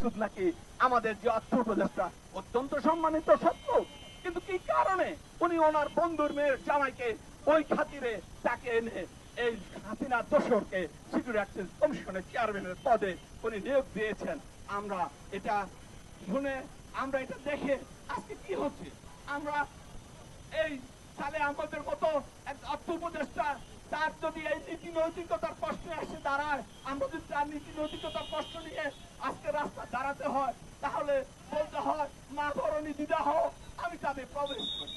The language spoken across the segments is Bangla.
মাকসুদ নাকি আমাদের যে অর্থ উপদেষ্টা অত্যন্ত সম্মানিত সত্য, কিন্তু কি কারণে উনি ওনার বন্ধুর মেয়ের জামাইকে ওই খাতিরে তাকে এনে এই হাসিনা দোসরকে সিকিউরিটি এক্সচেঞ্জ কমিশনের চেয়ারম্যানের পদে উনি নিয়োগ দিয়েছেন? আমরা এটা শুনে, আমরা এটা দেখে আজকে কি হচ্ছে, আমরা এই সালে আমাদের মতো এক অর্থ উপদেষ্টা তার যদি এই নীতি নৈতিকতার প্রশ্নে এসে দাঁড়ায়, আমরা যদি তার নীতি নৈতিকতার প্রশ্ন নিয়ে আজকে রাস্তা দাঁড়াতে হয়, তাহলে বলতে হয় মা বরণী দিদা হও, আমি তাদের প্রবেশ করি।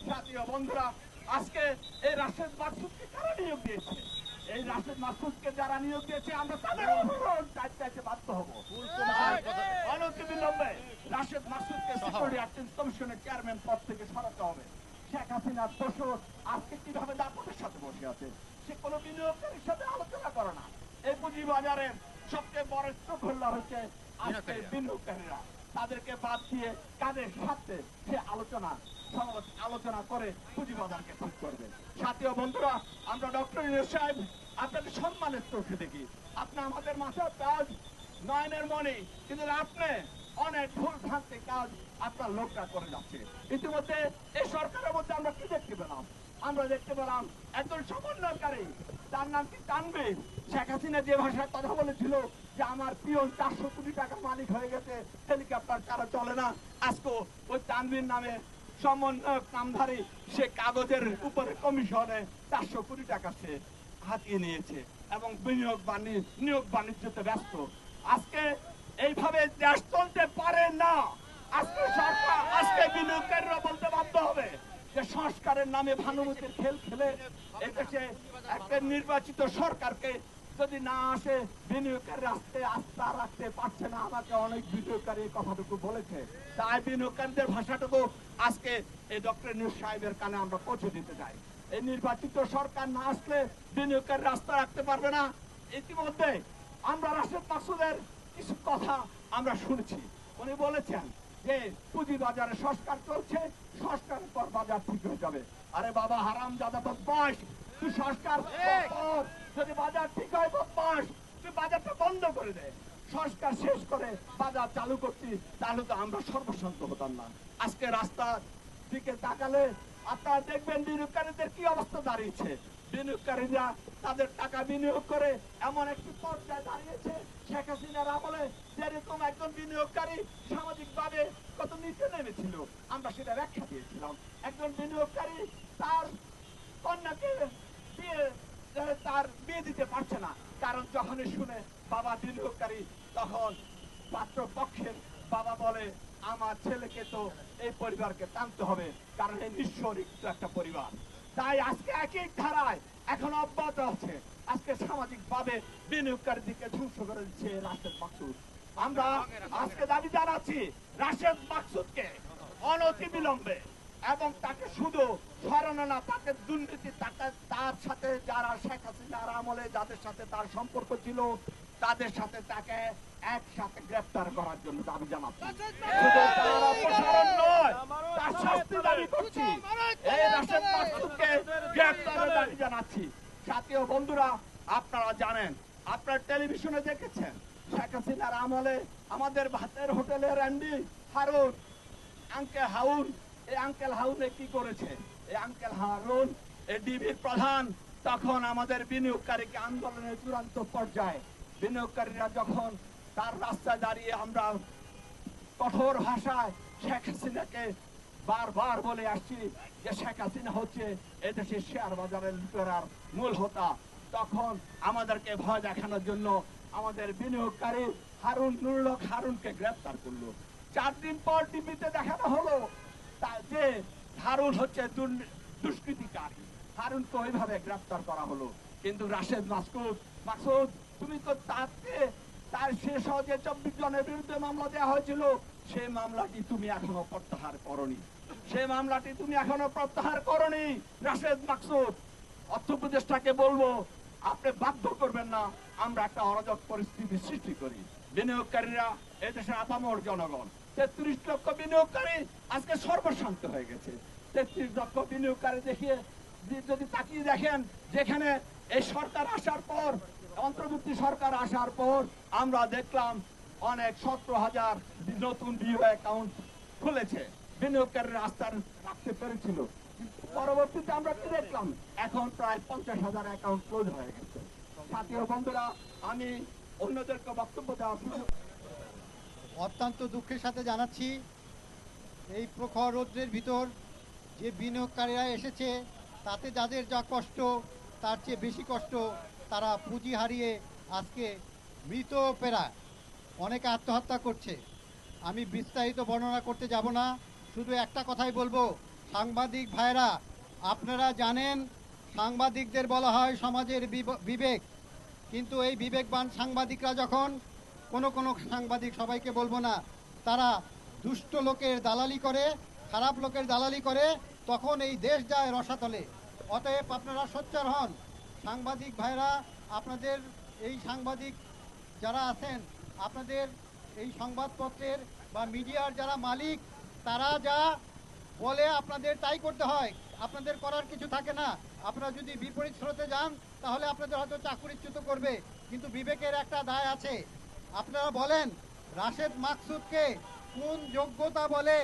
জাতীয় বন্ধুরা, আজকে এই রাশেদ মাকসুদকে কারা নিয়োগ দিয়েছে? এই রাশেদ মাকসুদকে যারা নিয়োগ দিয়েছে আমরা তাদের অনুরোধ চাইতে বাধ্য হবো। অনতিবিলম্বে রাশেদ মাকসুদকে সিকিউরিটি এক্সচেঞ্জ কমিশনের চেয়ারম্যান পদ থেকে সরাতে হবে। শেখ হাসিনার দোসর আজকে কিভাবে দাপটের সাথে বসে আছে, সে কোনো বিনিয়োগকারীর সাথে আলোচনা করে না। এই পুঁজিবাজারের সবচেয়ে বড় স্ট্রোক হোল্ডার হচ্ছে আজকে বিনিয়োগকারীরা। তাদেরকে বাদ দিয়ে কাদের সাথে সে আলোচনা করে পুঁজিবাজারকে ঠিক করবে? জাতীয় বন্ধুরা, আমরা ডক্টর ইউনূস সাহেব আপনাকে সম্মানের চোখে দেখি। আপনি আমাদের মাথার কাজ নয়নের মণি, কিন্তু আপনি অনেক ভুল ভ্রান্তি কাজ আপনার লোকরা করে যাচ্ছে। ইতিমধ্যে এই সরকারের মধ্যে আমরা কি দেখতে পেলাম? আমরা দেখতে পেলাম একজন সমন্বয়কারী, তার নাম কি তানভীর। শেখ হাসিনা যে ভাষায় কথা বলেছিল যে আমার পিয়ন 400 কোটি টাকার মালিক হয়ে গেছে, হেলিকপ্টার ছাড়া চলে না, আজকে ওই তানভীর নামে সমন্বয়ক নামধারী সে কাগজের উপরে কমিশনে 400 কোটি টাকা সে হাতিয়ে নিয়েছে এবং নিয়োগ বাণিজ্যতে ব্যস্ত। আজকে এইভাবে দেশ চলতে পারে না। আজকে সরকার, আজকে বিনিয়োগকারীরা বলতে বাধ্য হবে যে সংস্কারের নামে ভানুমতির খেল খেলে এদেশে একটা নির্বাচিত সরকারকে যদি না আসে, বিনিয়োগকারী আস্থা রাখতে পারছে না। আমাকে অনেক বিনিয়োগকারী এই কথাটুকু বলেছে, তাই বিনিয়োগকারীদের ভাষাটুকু আজকে এই ডক্টর ইউনূস সাহেবের কানে আমরা পৌঁছে দিতে চাই। এই নির্বাচিত সরকার না আসলে বিনিয়োগকারী রাস্তা রাখতে পারবে না। ইতিমধ্যে আমরা রাশেদ মাকসুদের কিছু কথা আমরা শুনেছি। উনি বলেছেন যে পুঁজিবাজারে সংস্কার চলছে, সংস্কারের পর বাজার ঠিক হয়ে যাবে। আরে বাবা হারাম জাদা বদমাশ, তুই সংস্কার যদি বাজার ঠিক হয় বদমাশ, তুই বাজারটা বন্ধ করে দে। সংস্কার শেষ করে বাজার চালু করছি, তাহলে তো আমরা সর্বশান্ত হতাম না। আজকে রাস্তার দিকে তাকালে আপনারা দেখবেন বিনিয়োগকারীদের কি অবস্থা দাঁড়িয়েছে। বিনিয়োগকারীরা তাদের টাকা বিনিয়োগ করে এমন একটি পর্যায়ে দাঁড়িয়েছে, শেখ হাসিনার আমলে যেরকম একজন বিনিয়োগকারী সামাজিক ভাবে কত নিচে নেমেছিল, আমরা সেটা ব্যাখ্যা দিয়েছিলাম। একজন বিনিয়োগকারী তার কন্যাকে তার বিয়ে দিতে পারছে না, কারণ যখনই শুনে বাবা বিনিয়োগকারী, তখন পাত্র পক্ষের বাবা বলে আমার ছেলেকে তো এই পরিবারকে টানতে হবে, কারণ এই নিঃস্বরিক্ত একটা পরিবার। তাই আজকে একই ধারায় এখন অব্যাহত আছে। আজকে সামাজিক ভাবে বিনিয়োগকারীদেরকে ধ্বংস করে দিচ্ছে রাশেদ মাকসুদ। আমরা আজকে দাবি জানাচ্ছি রাশেদ মাকসুদকে অনতিবিলম্বে, এবং তাকে শুধু সরানো না, তাকে দুর্নীতি, তার সাথে যারা শেখ হাসিনার আমলে যাদের সাথে তার সম্পর্ক ছিল তাদের সাথে তাকে একসাথে গ্রেফতার করার জন্য দাবি জানাচ্ছি। শুধু তার অপসারণ নয়, তার শাস্তি দাবি করছি। এই রাশেদ মাকসুদকে গ্রেফতারের দাবি জানাচ্ছি। জাতীয় বন্ধুরা, আপনারা জানেন, আপনারা টেলিভিশনে দেখেছেন শেখ হাসিনার আমলে আমাদের ভাতের হোটেলের এমডি হারুন, আঙ্কেল হারুন, এই আঙ্কেল হারুনে কি করেছে? এই আঙ্কেল হারুন এই ডিবির প্রধান, তখন আমাদের বিনিয়োগকারীকে আন্দোলনের চূড়ান্ত পর্যায়ে বিনিয়োগকারীরা যখন তার রাস্তায় দাঁড়িয়ে আমরা কঠোর ভাষায় শেখ হাসিনাকে বারবার বলে আসছি যে শেখ হাসিনা হচ্ছে এদেশের শেয়ার বাজারের লুটেরার মূল হোতা, তখন আমাদেরকে ভয় দেখানোর জন্য আমাদের বিনিয়োগকারী হারুন নুরুল হক হারুনকে গ্রেফতার করলো। 4 দিন পর টিভিতে দেখানো হলো যে হারুন হচ্ছে দুষ্কৃতিকারী, হারুনকে ওইভাবে গ্রেফতার করা হলো। কিন্তু রাশেদ মাকসুদ তুমি তো তার শেষ যে 24 জনের বিরুদ্ধে মামলা দেওয়া হয়েছিল, সেই মামলাটি তুমি এখনো প্রত্যাহার করনি, সেই মামলাটি তুমি এখনো প্রত্যাহার করনি। রাশেদ মাকসুদ, অর্থ উপদেষ্টাকে বলবো আপনি বাধ্য করবেন না আমরা একটা অরাজক পরিস্থিতি সৃষ্টি করি। বিনিয়োগকারীরা এদেশের আপামর জনগণ, 33 লক্ষ বিনিয়োগকারী আজকে সর্বশান্ত হয়ে গেছে। 33 লক্ষ বিনিয়োগকারী দেখিয়ে যদি তাকিয়ে দেখেন, যেখানে এই সরকার আসার পর, অন্তর্বর্তী সরকার আসার পর আমরা দেখলাম অনেক 17,000 নতুন বিও অ্যাকাউন্ট খুলেছে, বিনিয়োগকারীরা আস্থা রাখতে পেরেছিল। কিন্তু পরবর্তীতে আমরা কি দেখলাম, এখন প্রায় 50,000 অ্যাকাউন্ট ক্লোজ হয়ে গেছে। সাথী ও বন্ধুরা, আমি অন্যদেরকে বক্তব্য দেওয়ার সুযোগ অত্যন্ত দুঃখের সাথে জানাচ্ছি, এই প্রখর রৌদ্রের ভিতর যে বিনিয়োগকারীরা এসেছে তাতে যাদের যা কষ্ট তার চেয়ে বেশি কষ্ট তারা পুঁজি হারিয়ে আজকে মৃত পেরায় অনেকে আত্মহত্যা করছে। আমি বিস্তারিত বর্ণনা করতে যাব না, শুধু একটা কথাই বলবো, সাংবাদিক ভাইরা আপনারা জানেন সাংবাদিকদের বলা হয় সমাজের বিবেক, কিন্তু এই বিবেকবান সাংবাদিকরা যখন কোনো সাংবাদিক, সবাইকে বলবো না, তারা দুষ্ট লোকের দালালি করে, খারাপ লোকের দালালি করে, তখন এই দেশ যায় রসাতলে। অতএব আপনারা সোচ্চার হন সাংবাদিক ভাইরা, আপনাদের এই সাংবাদিক যারা আছেন, আপনাদের এই সংবাদপত্রের বা মিডিয়ার যারা মালিক, তারা যা বলে আপনাদের তাই করতে হয়, আপনাদের করার কিছু থাকে না। আপনারা যদি বিপরীত স্রোতে যান তাহলে আপনাদের হয়তো চাকরিচ্যুত করবে, কিন্তু বিবেকের একটা দায় আছে। আপনারা বলেন রাশেদ মাকসুদকে কোন যোগ্যতা বলে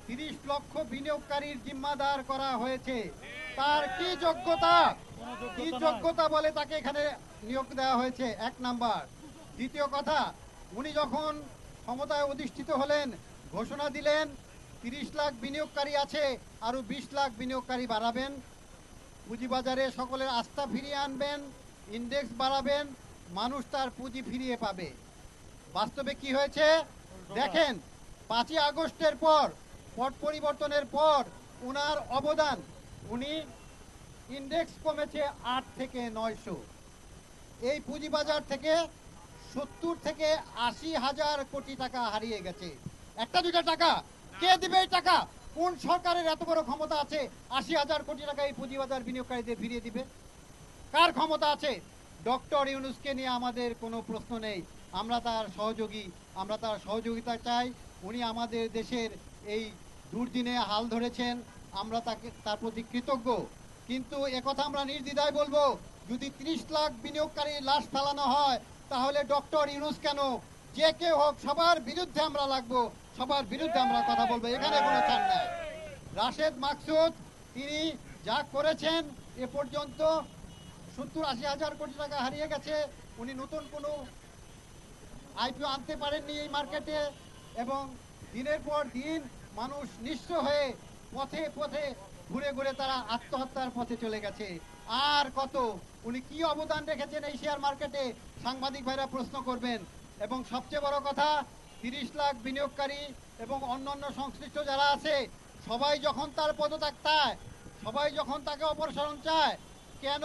30 লক্ষ বিনিয়োগকারীর জিম্মাদার করা হয়েছে? তার কি যোগ্যতা, কি যোগ্যতা বলে তাকে এখানে নিয়োগ দেওয়া হয়েছে? এক নাম্বার। দ্বিতীয় কথা, উনি যখন ক্ষমতায় অধিষ্ঠিত হলেন ঘোষণা দিলেন 30 লাখ বিনিয়োগকারী আছে, আরো 20 লাখ বিনিয়োগকারী বাড়াবেন, পুঁজিবাজারে সকলের আস্থা ফিরিয়ে আনবেন, ইন্ডেক্স বাড়াবেন, মানুষ তার পুঁজি ফিরিয়ে পাবে। বাস্তবে কি হয়েছে দেখেন, 5ই আগস্টের পর পট পরিবর্তনের পর উনার অবদান, উনি ইন্ডেক্স কমেছে 8 থেকে 900, এই পুঁজিবাজার থেকে 70 থেকে 80 হাজার কোটি টাকা হারিয়ে গেছে। একটা দুইটা টাকা কে দিবে? এই টাকা কোন সরকারের এত বড় ক্ষমতা আছে 80,000 কোটি টাকা এই পুঁজিবাজার বিনিয়োগকারীদের ফিরিয়ে দিবে? কার ক্ষমতা আছে? ডক্টর ইউনূসকে নিয়ে আমাদের কোনো প্রশ্ন নেই, আমরা তার সহযোগী, আমরা তার সহযোগিতা চাই। উনি আমাদের দেশের এই দুর্দিনে হাল ধরেছেন, আমরা তার প্রতি কৃতজ্ঞ। কিন্তু একথা আমরা নির্দ্বিধায় বলবো, যদি 30 লাখ বিনিয়োগকারীর লাশ ফেলানো হয় তাহলে ডক্টর ইউনূস কেন, যে কেউ হোক, সবার বিরুদ্ধে আমরা লাগবো, সবার বিরুদ্ধে আমরা কথা বলবো, এখানে কোনো ছাড় নাই। রাশেদ মাকসুদ তিনি যা করেছেন এ পর্যন্ত 70-80 হাজার কোটি টাকা হারিয়ে গেছে। উনি নতুন কোনো আইপিও আনতে পারেননি এই মার্কেটে, এবং দিনের পর দিন মানুষ নিঃস্ব হয়ে পথে পথে ঘুরে ঘুরে তারা আত্মহত্যার পথে চলে গেছে। আর কত, উনি কি অবদান রেখেছেন এই শেয়ার মার্কেটে, সাংবাদিক ভাইরা প্রশ্ন করবেন। এবং সবচেয়ে বড় কথা, 30 লাখ বিনিয়োগকারী এবং অন্যান্য সংশ্লিষ্ট যারা আছে, সবাই যখন তার পদত্যাগ চায়, সবাই যখন তাকে অপসারণ চায়, কেন,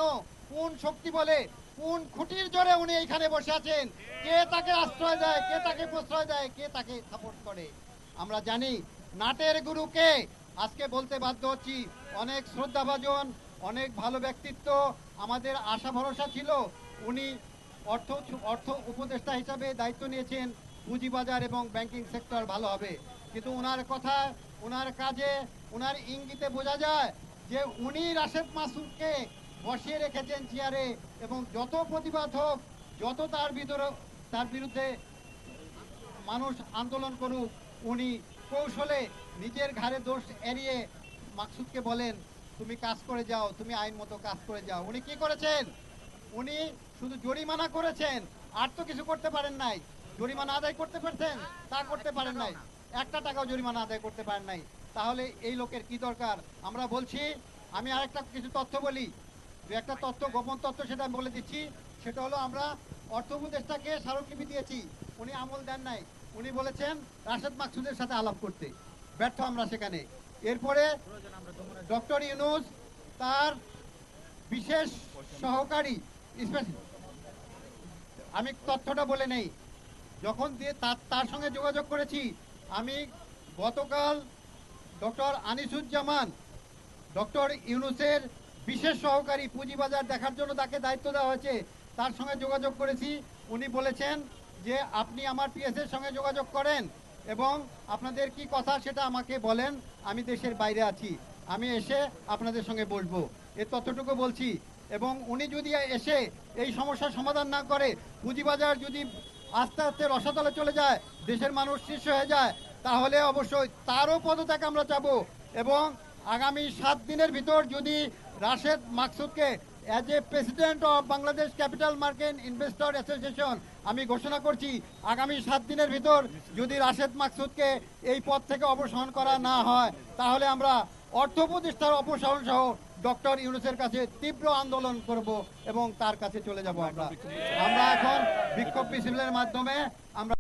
কোন শক্তি বলে, কোন খুঁটির জোরে উনি এইখানে বসে আছেন? কে তাকে আশ্রয় দেয়, কে তাকে প্রশ্রয় দেয়, কে তাকে সাপোর্ট করে? আমরা জানি নাটের গুরুকে আজকে বলতে বাধ্য হচ্ছি, অনেক শ্রদ্ধাভাজন, অনেক ভালো ব্যক্তিত্ব, আমাদের আশা ভরসা ছিল উনি অর্থ উপদেষ্টা হিসাবে দায়িত্ব নিয়েছেন, পুঁজিবাজার এবং ব্যাংকিং সেক্টর ভালো হবে। কিন্তু ওনার কথা, ওনার কাজে, ওনার ইঙ্গিতে বোঝা যায় যে উনি রাশেদ মাসুদকে বসিয়ে রেখেছেন চেয়ারে, এবং যত প্রতিবাদ হোক, যত তার বিরুদ্ধে মানুষ আন্দোলন করুক, উনি কৌশলে নিজের ঘাড়ে দোষ এড়িয়ে মাকসুদকে বলেন তুমি কাজ করে যাও, তুমি আইন মতো কাজ করে যাও। উনি কি করেছেন? উনি শুধু জরিমানা করেছেন, আর তো কিছু করতে পারেন নাই। জরিমানা আদায় করতে পারতেন, তা করতে পারেন নাই, একটা টাকাও জরিমানা আদায় করতে পারেন নাই। তাহলে এই লোকের কি দরকার? আমরা বলছি, আমি আরেকটা কিছু তথ্য বলি, একটা তথ্য, গোপন তথ্য, সেটা আমি বলে দিচ্ছি। সেটা হলো, আমরা অর্থ উপদেষ্টাকে স্মারকলিপি দিয়েছি, উনি আমল দেন নাই। উনি বলেছেন রাশেদ মাকসুদের সাথে আলাপ করতে, ব্যর্থ আমরা সেখানে। এরপরে ডক্টর ইউনূস তার বিশেষ সহকারী, আমি তথ্যটা বলে নেই, যখন তার সঙ্গে যোগাযোগ করেছি আমি গতকাল, ডক্টর আনিসুজ্জামান ডক্টর ইউনূসের বিশেষ সহকারী, পুঁজিবাজার দেখার জন্য তাকে দায়িত্ব দেওয়া হয়েছে, তার সঙ্গে যোগাযোগ করেছি। উনি বলেছেন যে আপনি আমার পিএসের সঙ্গে যোগাযোগ করেন এবং আপনাদের কি কথা সেটা আমাকে বলেন, আমি দেশের বাইরে আছি, আমি এসে আপনাদের সঙ্গে বলবো, এ তথ্যটুকু বলছি। এবং উনি যদি এসে এই সমস্যার সমাধান না করে, পুঁজিবাজার যদি আস্তে আস্তে রসাতলে চলে যায়, দেশের মানুষ শীর্ষ হয়ে যায়, তাহলে অবশ্যই তারও পদত্যাগ আমরা চাবো। এবং আগামী 7 দিনের ভিতর যদি রাশেদ মাকসুদকে as a president of Bangladesh capital market investor association আমি ঘোষণা করছি, আগামী 7 দিনের ভিতর যদি রাশেদ মাকসুদকে এই পদ থেকে অপসারণ করা না হয়, তাহলে আমরা অর্থ প্রতিষ্ঠার অপসারণ সহ ডক্টর ইউনূসের কাছে তীব্র আন্দোলন করব এবং তার কাছে চলে যাব। আমরা এখন বিক্ষোভ মিছিলের মাধ্যমে আমরা